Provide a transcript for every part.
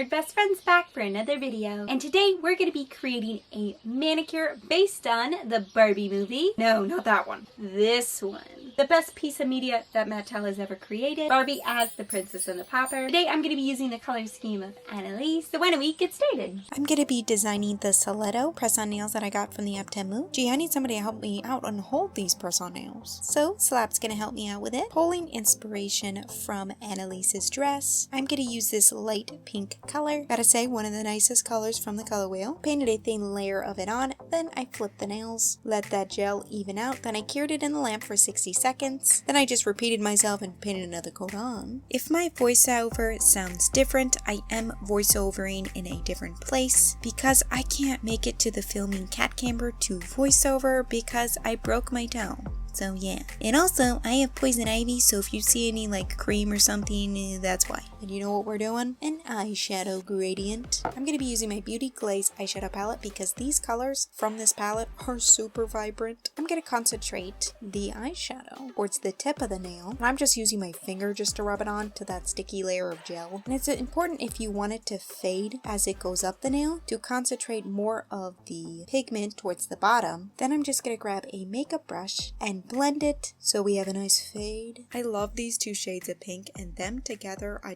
favorite best friends back for another video. And today we're going to be creating a manicure based on the Barbie movie. No, not that one. This one. The best piece of media that Mattel has ever created. Barbie as the Princess and the Pauper. Today I'm going to be using the color scheme of Annalise. So why don't we get started? I'm going to be designing the stiletto press-on nails that I got from the Temu. Gee, I need somebody to help me out and hold these press-on nails. So Slap's going to help me out with it. Pulling inspiration from Annalise's dress. I'm going to use this light pink color. Gotta say, one of the nicest colors from the color wheel. Painted a thin layer of it on, then I flipped the nails. Let that gel even out, then I cured it in the lamp for 60 seconds. Then I just repeated myself and painted another coat on. If my voiceover sounds different, I am voiceovering in a different place because I can't make it to the filming cat camper to voiceover because I broke my toe. So yeah. And also, I have poison ivy, so if you see any like cream or something, that's why. And you know what we're doing? An eyeshadow gradient. I'm going to be using my Beauty Glaze eyeshadow palette because these colors from this palette are super vibrant. I'm going to concentrate the eyeshadow towards the tip of the nail. And I'm just using my finger just to rub it on to that sticky layer of gel. And it's important if you want it to fade as it goes up the nail to concentrate more of the pigment towards the bottom. Then I'm just going to grab a makeup brush and blend it so we have a nice fade. I love these two shades of pink and them together I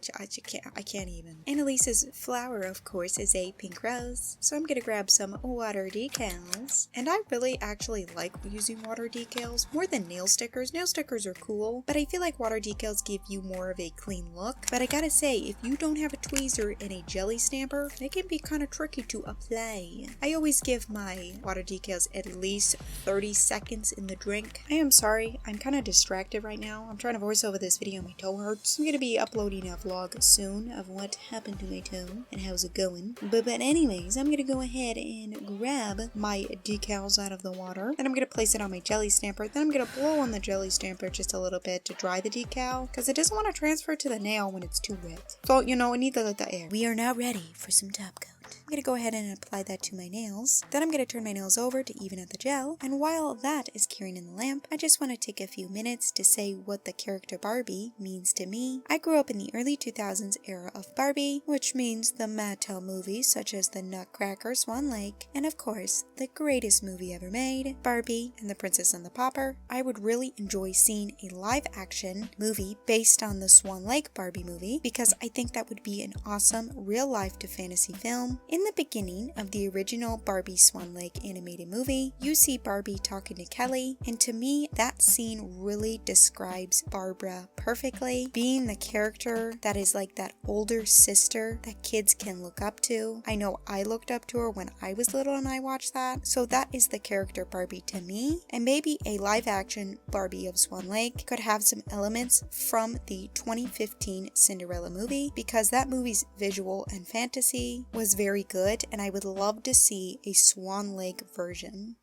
can't even. Annalise's flower of course is a pink rose, so I'm gonna grab some water decals, and I really actually like using water decals more than nail stickers. Nail stickers are cool, but I feel like water decals give you more of a clean look. But I gotta say, if you don't have a tweezer and a jelly stamper, they can be kind of tricky to apply. I always give my water decals at least 30 seconds in the drink. I am sorry, I'm kind of distracted right now. I'm trying to voice over this video, my toe hurts. I'm going to be uploading a vlog soon of what happened to my toe and how's it going. But anyways, I'm going to go ahead and grab my decals out of the water. Then I'm going to place it on my jelly stamper. Then I'm going to blow on the jelly stamper just a little bit to dry the decal because it doesn't want to transfer to the nail when it's too wet. So, you know, I need to let that air. We are now ready for some top coat. I'm going to go ahead and apply that to my nails. Then I'm going to turn my nails over to even out the gel. And while that is curing in the lamp, I just want to take a few minutes to say what the character Barbie means to me. I grew up in the early 2000s era of Barbie, which means the Mattel movies such as the Nutcracker, Swan Lake, and of course, the greatest movie ever made, Barbie and the Princess and the Pauper. I would really enjoy seeing a live action movie based on the Swan Lake Barbie movie because I think that would be an awesome real life to fantasy film. In the beginning of the original Barbie Swan Lake animated movie, you see Barbie talking to Kelly, and to me, that scene really describes Barbara perfectly, being the character that is like that older sister that kids can look up to. I know I looked up to her when I was little and I watched that, so that is the character Barbie to me, and maybe a live action Barbie of Swan Lake could have some elements from the 2015 Cinderella movie because that movie's visual and fantasy was very good, and I would love to see a Swan Lake version.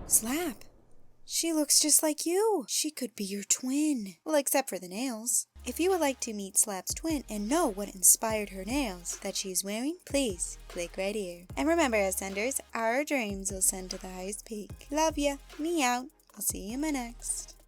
Slap! She looks just like you. She could be your twin. Well, except for the nails. If you would like to meet Slap's twin and know what inspired her nails that she's wearing, please click right here. And remember, Ascenders, our dreams will send to the highest peak. Love ya. Me out. I'll see you in my next.